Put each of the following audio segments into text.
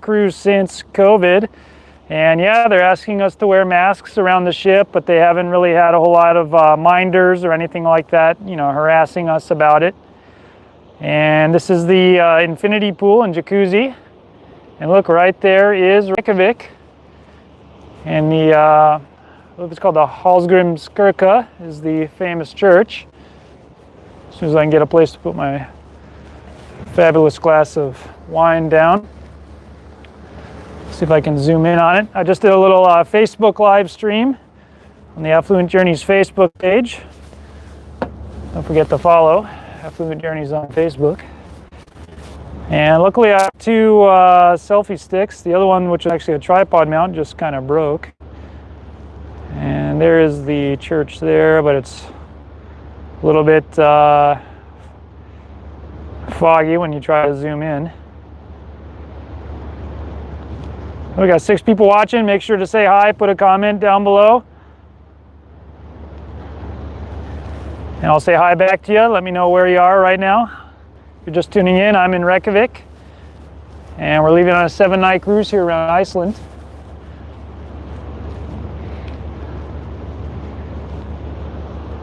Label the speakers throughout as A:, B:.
A: cruise since COVID. And yeah, they're asking us to wear masks around the ship, but they haven't really had a whole lot of minders or anything like that, you know, harassing us about it. And this is the infinity pool and jacuzzi. And look, right there is Reykjavik. And the, it's called the Hallgrímskirkja is the famous church. As soon as I can get a place to put my fabulous glass of wine down. See if I can zoom in on it. I just did a little Facebook live stream on the Affluent Journeys Facebook page. Don't forget to follow Affluent Journeys on Facebook. And luckily I have two selfie sticks. The other one, which was actually a tripod mount, just kind of broke. And there is the church there, but it's a little bit foggy when you try to zoom in. We got 6 people watching. Make sure to say hi, put a comment down below. And I'll say hi back to you. Let me know where you are right now. If you're just tuning in, I'm in Reykjavik. And we're leaving on a 7-night cruise here around Iceland.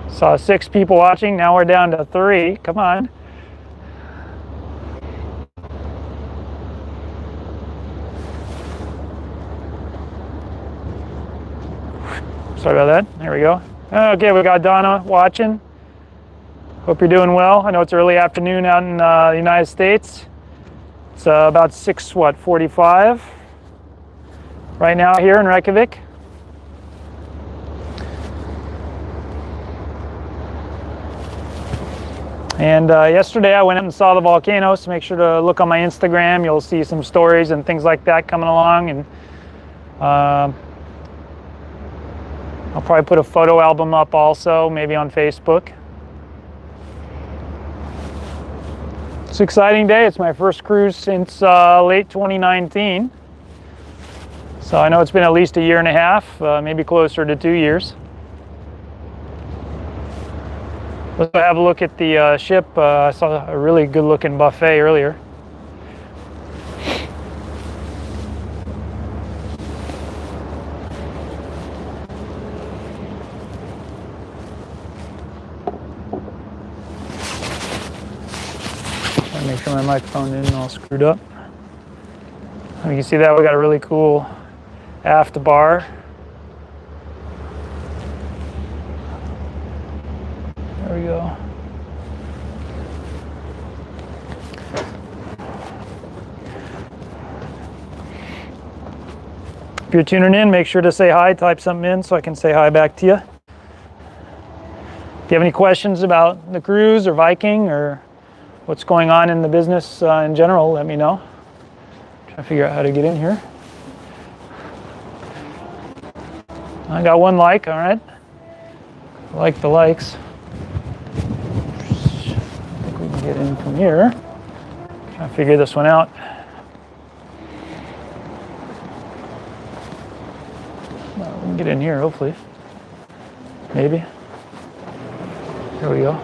A: Saw 6 people watching, now we're down to 3. Come on. Sorry about that. There we go. Okay, we got Donna watching. Hope you're doing well. I know it's early afternoon out in the United States. It's about 6:45 right now here in Reykjavik. And yesterday I went out and saw the volcano, so make sure to look on my Instagram. You'll see some stories and things like that coming along. And I'll probably put a photo album up also, maybe on Facebook. It's an exciting day. It's my first cruise since late 2019. So I know it's been at least a year and a half, maybe closer to 2 years. Let's have a look at the ship. I saw a really good looking buffet earlier. Make sure my microphone isn't all screwed up. You can see that we got a really cool aft bar. There we go. If you're tuning in, make sure to say hi, type something in so I can say hi back to you. If you have any questions about the cruise or Viking or what's going on in the business in general, let me know. Try to figure out how to get in here. I got 1 like, all right. I like the likes. I think we can get in from here. Try to figure this one out. Well, we can get in here, hopefully. Maybe. There we go.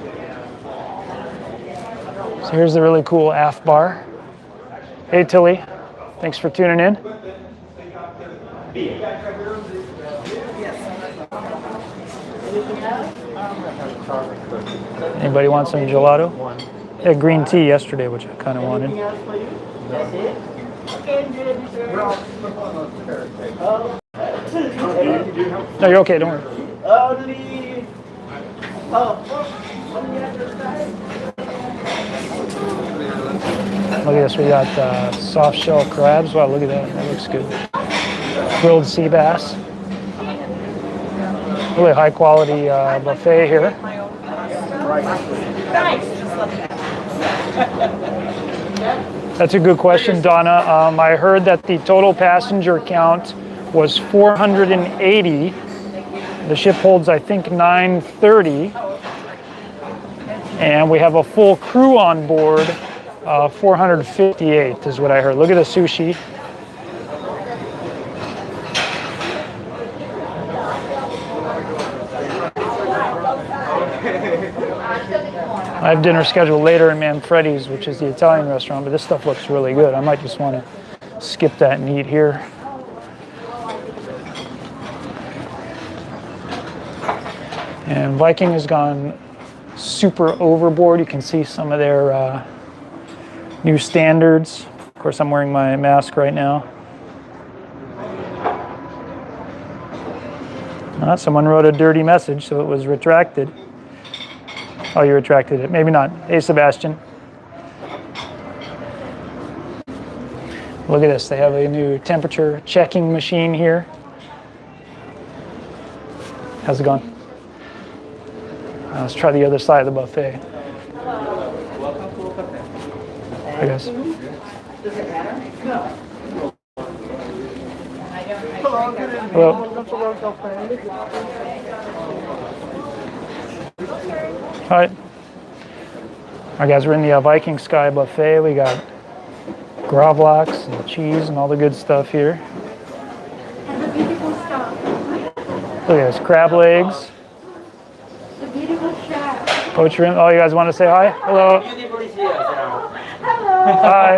A: So here's the really cool aft bar. Hey Tilly, thanks for tuning in. Anybody want some gelato? I had green tea yesterday, which I kind of wanted. No, you're okay, don't worry. Look at this, we got soft shell crabs. Wow, look at that, that looks good. Grilled sea bass. Really high quality buffet here. That's a good question, Donna. I heard that the total passenger count was 480. The ship holds, I think, 930. And we have a full crew on board. 458 is what I heard. Look at the sushi. I have dinner scheduled later in Manfredi's, which is the Italian restaurant, but this stuff looks really good. I might just want to skip that and eat here. And Viking has gone super overboard. You can see some of their new standards. Of course, I'm wearing my mask right now. Someone wrote a dirty message, so it was retracted. Oh, you retracted it. Maybe not. Hey, Sebastian. Look at this. They have a new temperature checking machine here. How's it going? Let's try the other side of the buffet.
B: Welcome to the buffet.
A: Hi, guys.
B: Does it matter? No.
A: Hello. Hi. All right, guys, we're in the Viking Sky Buffet. We got gravlax and cheese and all the good stuff here.
C: And the beautiful stuff.
A: Look at this, crab legs.
C: The beautiful chef.
A: Poach rim. Oh, you guys want to say hi? Hello.
C: Hello.
A: Hi.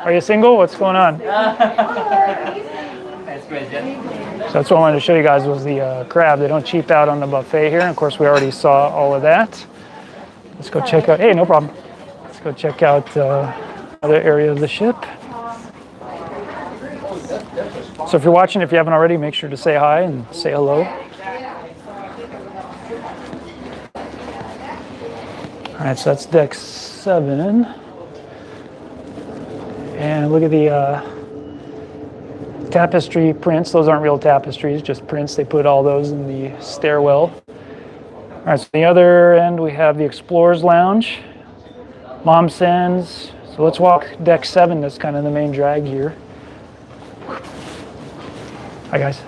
A: Are you single? What's going on?
B: That's great, yeah.
A: So that's what I wanted to show you guys was the crab. They don't cheap out on the buffet here. And of course, we already saw all of that. Let's go check out. Hey, no problem. Let's go check out other area of the ship. So if you're watching, if you haven't already, make sure to say hi and say hello. All right, so that's deck 7. And look at the tapestry prints. Those aren't real tapestries, just prints. They put all those in the stairwell. All right, so on the other end, we have the Explorer's Lounge. Mom sends. So let's walk deck 7. That's kind of the main drag here. Hi, guys.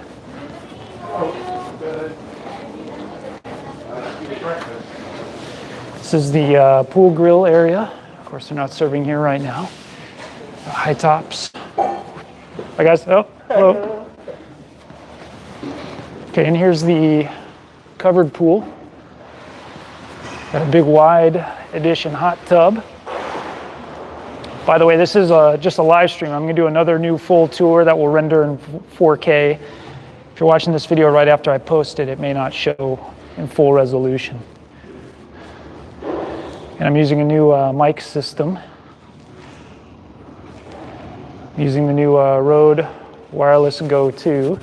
A: This is the pool grill area. Of course, they're not serving here right now. High tops. Hi, guys. Oh, hello. Okay, and here's the covered pool. Got a big wide edition hot tub. By the way, this is just a live stream. I'm going to do another new full tour that will render in 4K. If you're watching this video right after I post it, it may not show in full resolution. And I'm using a new mic system. I'm using the new Rode Wireless Go 2.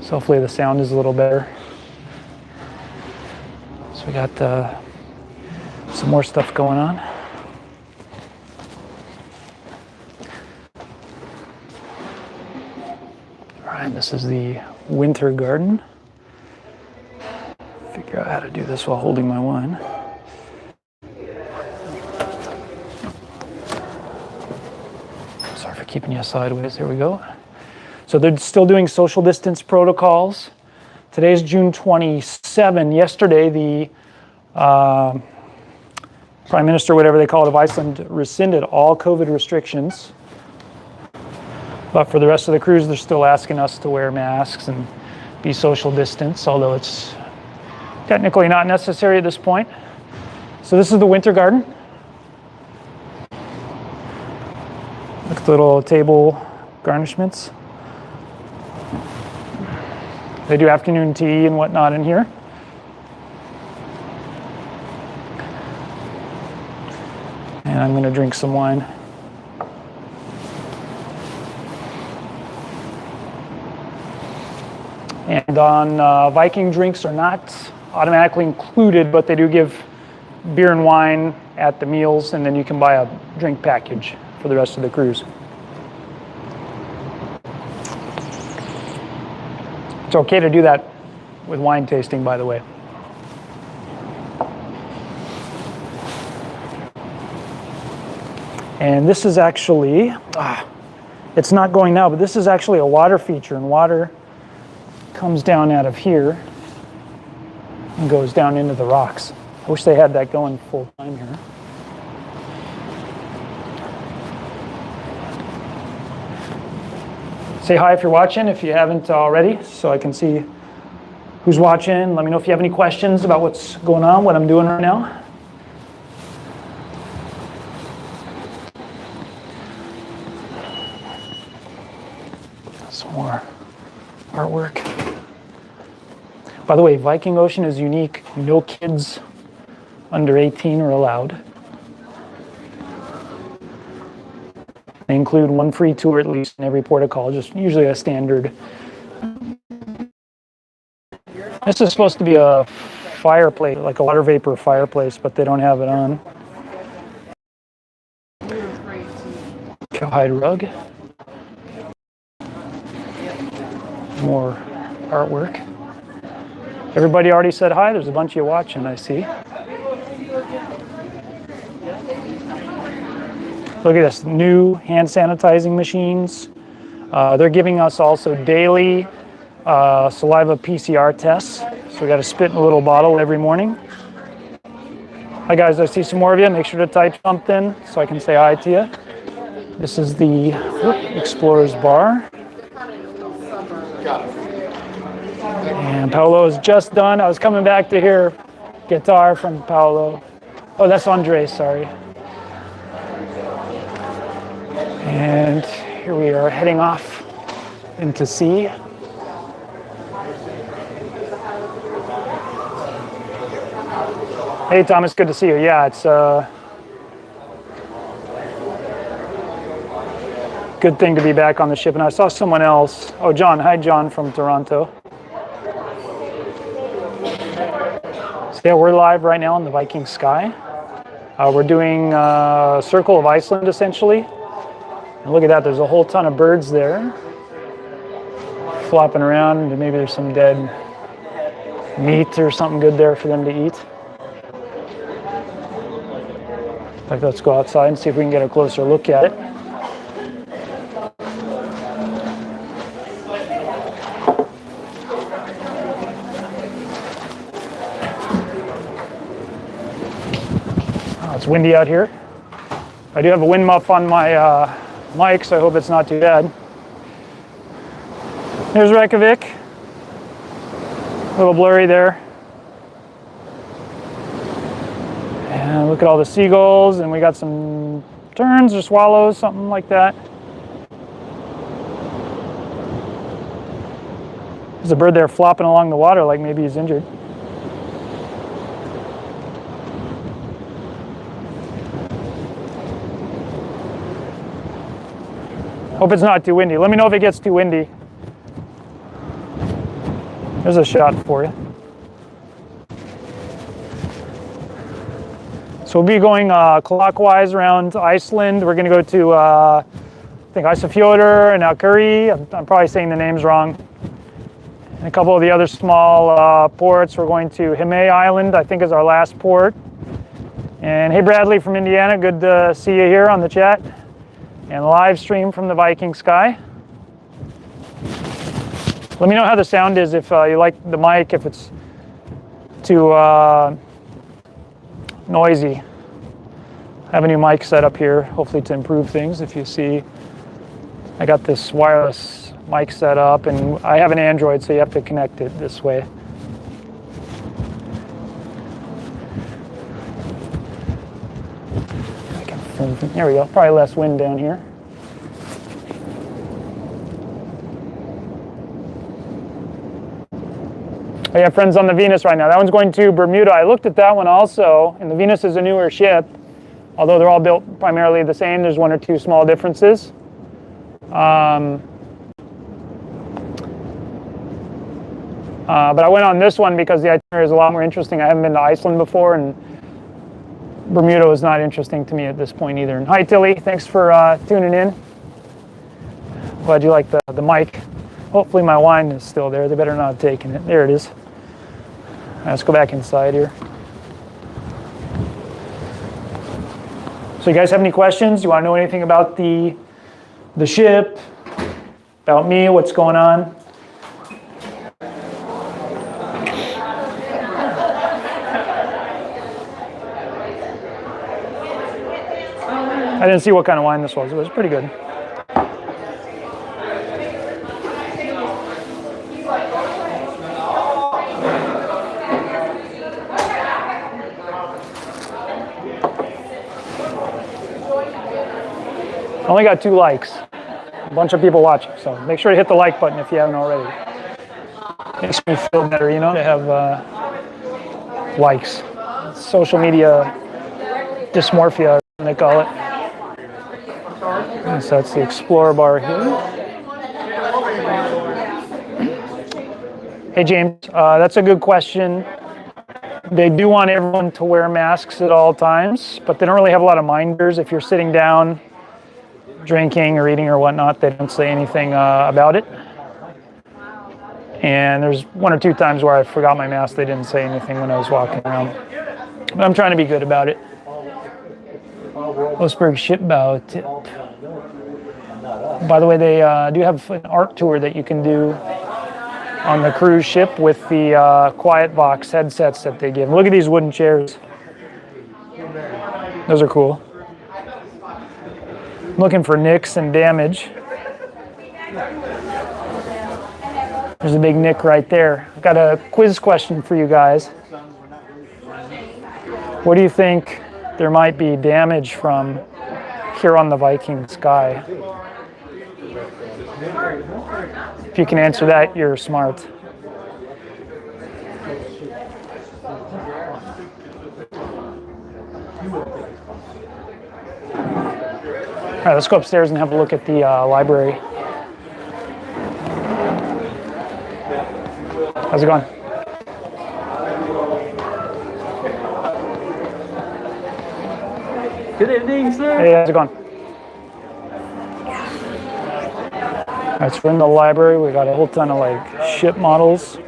A: So hopefully the sound is a little better. So we got some more stuff going on. All right, this is the winter garden. Figure out how to do this while holding my wine. Sorry for keeping you sideways. There we go. So they're still doing social distance protocols. Today's June 27. Yesterday, the Prime Minister, whatever they call it, of Iceland, rescinded all COVID restrictions. But for the rest of the cruise, they're still asking us to wear masks and be social distance, although it's technically not necessary at this point. So this is the winter garden. Look at the little table garnishments. They do afternoon tea and whatnot in here. And I'm going to drink some wine. And on Viking, drinks are not automatically included, but they do give beer and wine at the meals, and then you can buy a drink package for the rest of the cruise. It's okay to do that with wine tasting, by the way. And this is actually, it's not going now, but this is actually a water feature, and water comes down out of here and goes down into the rocks. I wish they had that going full time here. Say hi if you're watching, if you haven't already, so I can see who's watching. Let me know if you have any questions about what's going on, what I'm doing right now. Some more artwork. By the way, Viking Ocean is unique. No kids under 18 are allowed. They include one free tour at least in every port of call, just usually a standard. This is supposed to be a fireplace, like a water vapor fireplace, but they don't have it on. Cowhide rug. More artwork. Everybody already said hi. There's a bunch of you watching, I see. Look at this, new hand sanitizing machines. They're giving us also daily saliva PCR tests. So we got to spit in a little bottle every morning. Hi guys, I see some more of you. Make sure to type something so I can say hi to you. This is the Explorer's Bar. And Paolo is just done. I was coming back to hear guitar from Paolo. Oh, that's Andre, sorry. And here we are heading off into sea. Hey Thomas, good to see you. Yeah, it's good thing to be back on the ship. And I saw someone else. Oh, John. Hi, John from Toronto. So yeah, we're live right now on the Viking Sky. We're doing Circle of Iceland, essentially. And look at that, there's a whole ton of birds there flopping around. Maybe there's some dead meat or something good there for them to eat. Like, let's go outside and see if we can get a closer look at it. Oh, it's windy out here. I do have a wind muff on my mic, so I hope it's not too bad. There's Reykjavik. A little blurry there. And look at all the seagulls, and we got some terns or swallows, something like that. There's a bird there flopping along the water like maybe he's injured. Hope it's not too windy. Let me know if it gets too windy. There's a shot for you. So we'll be going clockwise around Iceland. We're going to go to, I think, Isafjordur and Akureyri. I'm probably saying the names wrong. And a couple of the other small ports. We're going to Hime Island, I think, is our last port. And hey, Bradley from Indiana, good to see you here on the chat. And live stream from the Viking Sky. Let me know how the sound is, if you like the mic, if it's too noisy. I have a new mic set up here, hopefully to improve things. If you see, I got this wireless mic set up, and I have an Android, so you have to connect it this way. There we go, probably less wind down here. I have friends on the Venus right now. That one's going to Bermuda. I looked at that one also, and the Venus is a newer ship, although they're all built primarily the same. There's one or two small differences. But I went on this one because the itinerary is a lot more interesting. I haven't been to Iceland before, and Bermuda was not interesting to me at this point either. And hi, Tilly. Thanks for tuning in. Glad you like the mic. Hopefully my wine is still there. They better not have taken it. There it is. Let's go back inside here. So you guys have any questions? You want to know anything about the ship, about me, what's going on? I didn't see what kind of wine this was. It was pretty good. I only got 2 likes. a bunch of people watching. So make sure to hit the like button if you haven't already. Makes me feel better, you know, to have likes. Social media dysmorphia, they call it. And so that's the Explorer bar here. Hey James, that's a good question. They do want everyone to wear masks at all times, but they don't really have a lot of minders. If you're sitting down, drinking or eating or whatnot, they don't say anything about it. And there's 1 or 2 times where I forgot my mask. They didn't say anything when I was walking around. But I'm trying to be good about it. Oseberg ship bow tip. By the way, they do have an art tour that you can do on the cruise ship with the Quiet Box headsets that they give. Look at these wooden chairs. Those are cool. I'm looking for nicks and damage. There's a big nick right there. I've got a quiz question for you guys. What do you think there might be damage from here on the Viking Sky? If you can answer that, you're smart. All right, let's go upstairs and have a look at the library. How's it going?
B: Good evening, sir.
A: Hey, how's it going? All right, so we're in the library. We got a whole ton of like ship models.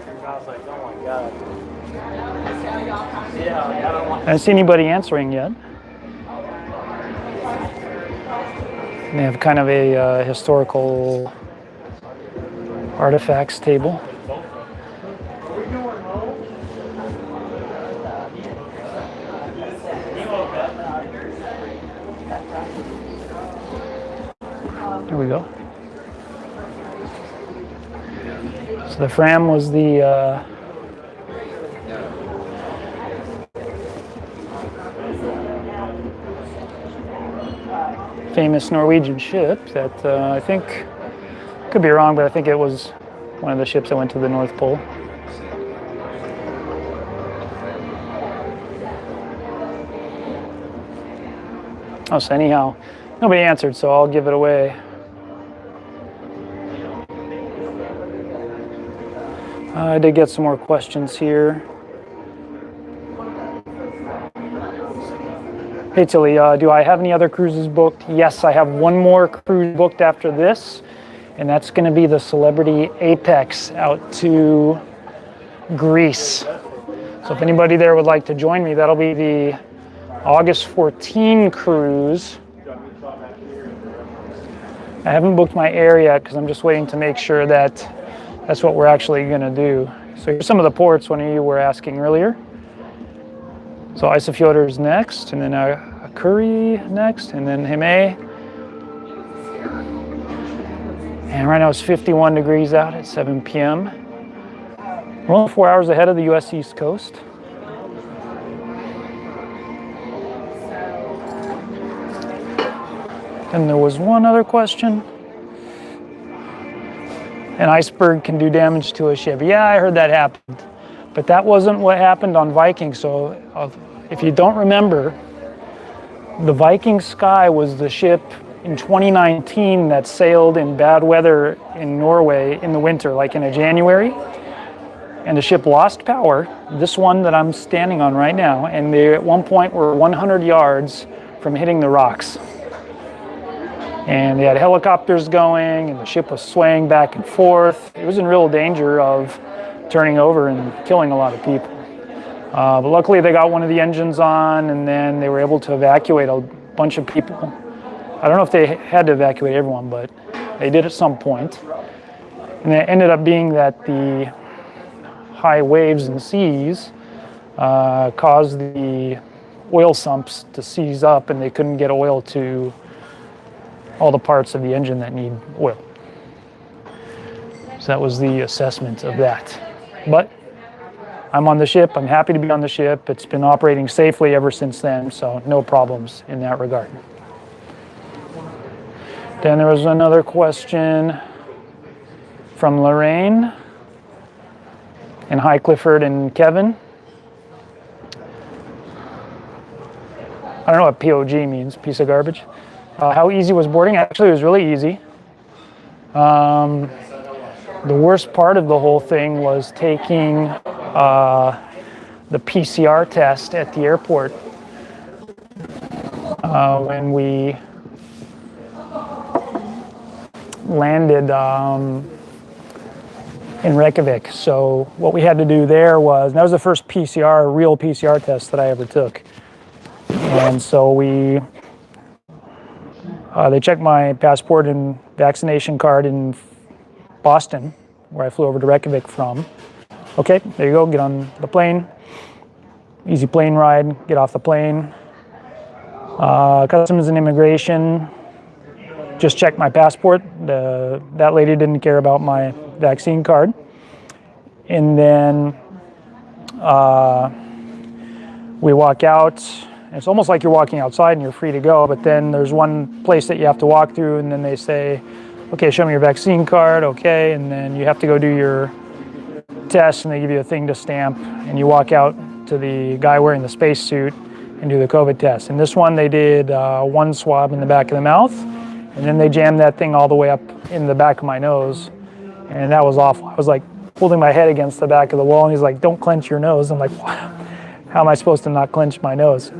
A: I don't see anybody answering yet. They have kind of a historical artifacts table. Here we go. So the Fram was the famous Norwegian ship that I think, could be wrong, but I think it was one of the ships that went to the North Pole. Oh, so anyhow, nobody answered, so I'll give it away. I did get some more questions here. Hey Tilly, do I have any other cruises booked? Yes, I have one more cruise booked after this, and that's going to be the Celebrity Apex out to Greece. So if anybody there would like to join me, that'll be the August 14 cruise. I haven't booked my air yet because I'm just waiting to make sure that that's what we're actually going to do. So here's some of the ports one of you were asking earlier. So Isafjordur next, and then Akuri next, and then Hime. And right now it's 51 degrees out at 7 p.m. We're only 4 hours ahead of the U.S. East Coast. And there was one other question. An iceberg can do damage to a ship. Yeah, I heard that happened. But that wasn't what happened on Viking. So if you don't remember, the Viking Sky was the ship in 2019 that sailed in bad weather in Norway in the winter, like in a January. And the ship lost power, this one that I'm standing on right now, and they at one point were 100 yards from hitting the rocks. And they had helicopters going, and the ship was swaying back and forth. It was in real danger of turning over and killing a lot of people. But luckily they got one of the engines on, and then they were able to evacuate a bunch of people. I don't know if they had to evacuate everyone, but they did at some point. And it ended up being that the high waves and seas caused the oil sumps to seize up, and they couldn't get oil to all the parts of the engine that need oil. So that was the assessment of that. But I'm on the ship. I'm happy to be on the ship. It's been operating safely ever since then, so no problems in that regard. Then there was another question from Lorraine. And hi, Clifford and Kevin. I don't know what POG means, piece of garbage. How easy was boarding? Actually, it was really easy. The worst part of the whole thing was taking the PCR test at the airport when we landed in Reykjavik. So what we had to do there was, that was the first real PCR test that I ever took. And so they checked my passport and vaccination card in Boston, where I flew over to Reykjavik from. Okay, there you go, get on the plane. Easy plane ride, get off the plane. Customs and immigration just checked my passport. That lady didn't care about my vaccine card. And then we walk out. It's almost like you're walking outside and you're free to go, but then there's one place that you have to walk through, and then they say, okay, show me your vaccine card, okay, and then you have to go do your test, and they give you a thing to stamp, and you walk out to the guy wearing the spacesuit and do the COVID test. And this one, they did one swab in the back of the mouth, and then they jammed that thing all the way up in the back of my nose, and that was awful. I was like holding my head against the back of the wall, and he's like, don't clench your nose. I'm like, wow. How am I supposed to not clench my nose?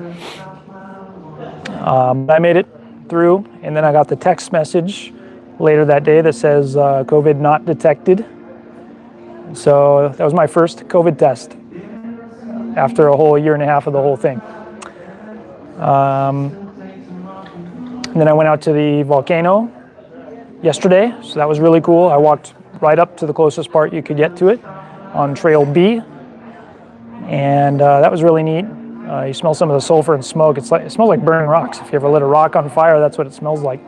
A: I made it through, and then I got the text message later that day that says COVID not detected. So that was my first COVID test after a whole year and a half of the whole thing. And then I went out to the volcano yesterday, so that was really cool. I walked right up to the closest part you could get to it on Trail B. And that was really neat. You smell some of the sulfur and smoke. It smells like burning rocks. If you ever lit a rock on fire, that's what it smells like.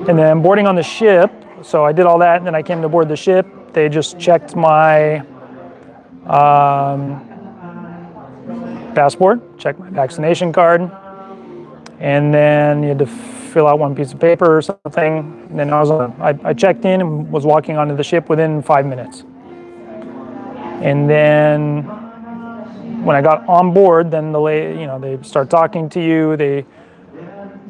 A: And then boarding on the ship. So I did all that, and then I came to board the ship. They just checked my passport, checked my vaccination card, and then you had to fill out one piece of paper or something. And then I checked in and was walking onto the ship within 5 minutes. And then when I got on board, then they start talking to you. They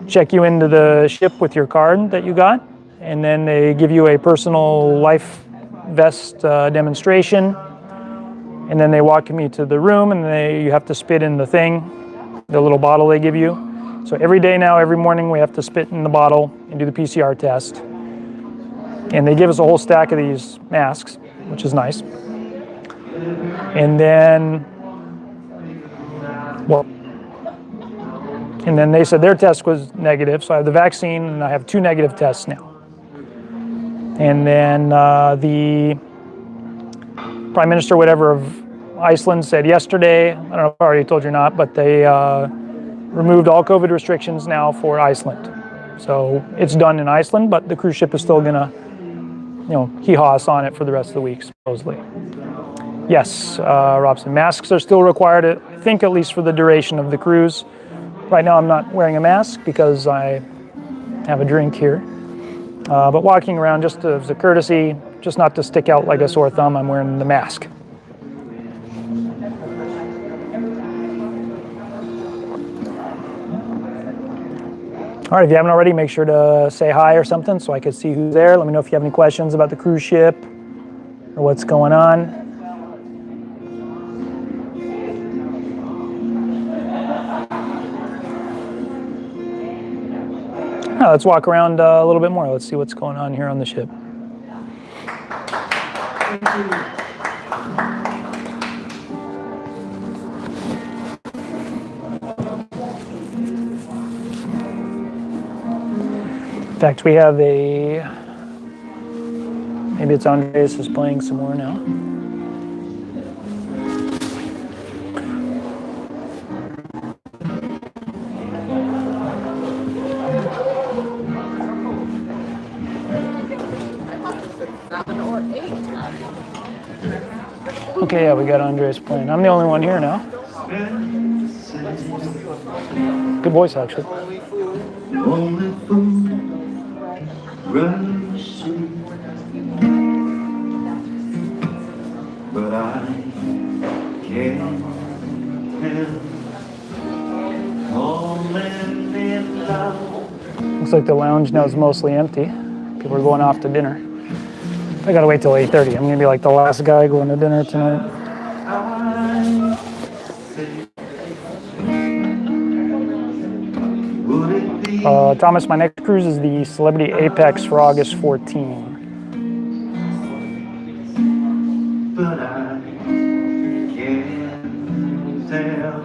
A: check you into the ship with your card that you got, and then they give you a personal life vest demonstration. And then they walk me to the room, and you have to spit in the little bottle they give you. So every day now, every morning, we have to spit in the bottle and do the PCR test. And they give us a whole stack of these masks, which is nice. And then, they said their test was negative, so I have the vaccine, and I have 2 negative tests now. And then the Prime Minister, whatever, of Iceland said yesterday, I don't know if I already told you or not, but they removed all COVID restrictions now for Iceland. So it's done in Iceland, but the cruise ship is still gonna, hee-haw us on it for the rest of the week, supposedly. Yes, Robson, masks are still required, I think, at least for the duration of the cruise. Right now I'm not wearing a mask because I have a drink here. But walking around, just as a courtesy, just not to stick out like a sore thumb, I'm wearing the mask. All right, if you haven't already, make sure to say hi or something so I can see who's there. Let me know if you have any questions about the cruise ship or what's going on. Now, let's walk around a little bit more. Let's see what's going on here on the ship. In fact, we have maybe it's Andreas is playing some more now. Okay, yeah, we got Andreas playing. I'm the only one here now. Good voice, actually.
D: Only food runs through, but I can't help falling in love.
A: Looks like the lounge now is mostly empty. People are going off to dinner. I gotta wait till 8:30. I'm gonna be like the last guy going to dinner tonight.
D: Would it be
A: Thomas, my next cruise is the Celebrity Apex for August 14.
D: but I can't tell.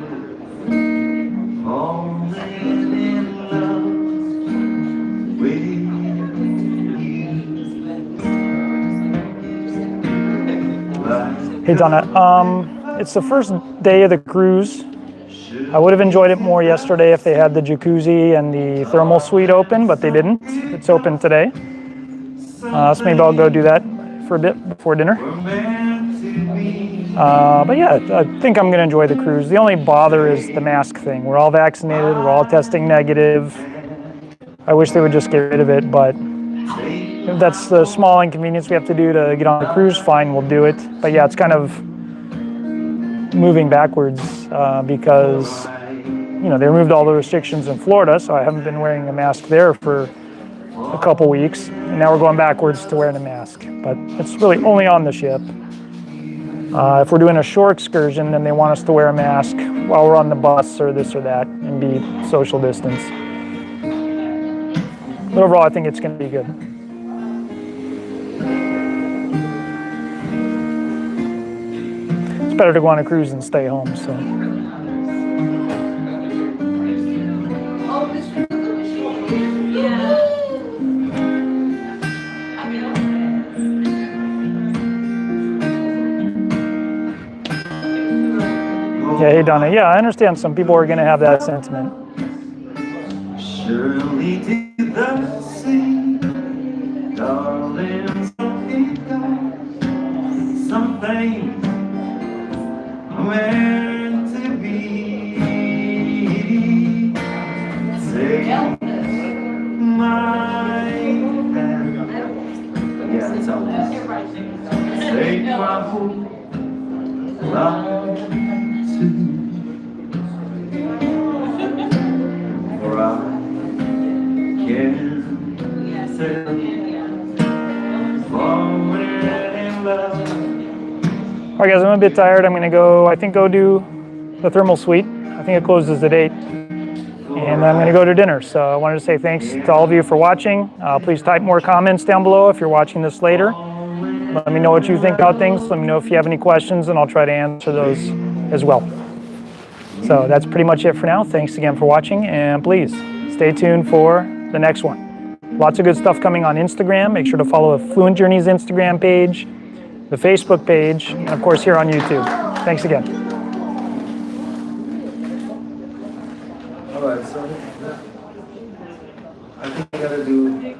D: Falling in love with you.
A: Hey Donna, it's the first day of the cruise. I would have enjoyed it more yesterday if they had the jacuzzi and the thermal suite open, but they didn't. It's open today. So maybe I'll go do that for a bit before dinner. But yeah, I think I'm gonna enjoy the cruise. The only bother is the mask thing. We're all vaccinated, we're all testing negative. I wish they would just get rid of it, but if that's the small inconvenience we have to do to get on the cruise, fine, we'll do it. But yeah, it's kind of moving backwards because they removed all the restrictions in Florida, so I haven't been wearing a mask there for a couple weeks, and now we're going backwards to wearing a mask. But it's really only on the ship. If we're doing a shore excursion, then they want us to wear a mask while we're on the bus or this or that and be social distance. But overall, I think it's going to be good. It's better to go on a cruise than stay home, so. Yeah, hey Donna. Yeah, I understand some people are going to have that sentiment.
D: Surely did the sea, darling, something meant to be. Take my hand. Yeah, it's all. Take my hope, love too. For I can't tell, falling in love.
A: All right, guys, I'm a bit tired. I'm going to go do the thermal suite. I think it closes at 8. And I'm going to go to dinner. So I wanted to say thanks to all of you for watching. Please type more comments down below if you're watching this later. Let me know what you think about things. Let me know if you have any questions, and I'll try to answer those as well. So that's pretty much it for now. Thanks again for watching, and please stay tuned for the next one. Lots of good stuff coming on Instagram. Make sure to follow Fluent Journeys Instagram page, the Facebook page, and of course here on YouTube. Thanks again.
D: Alright, so I think I gotta do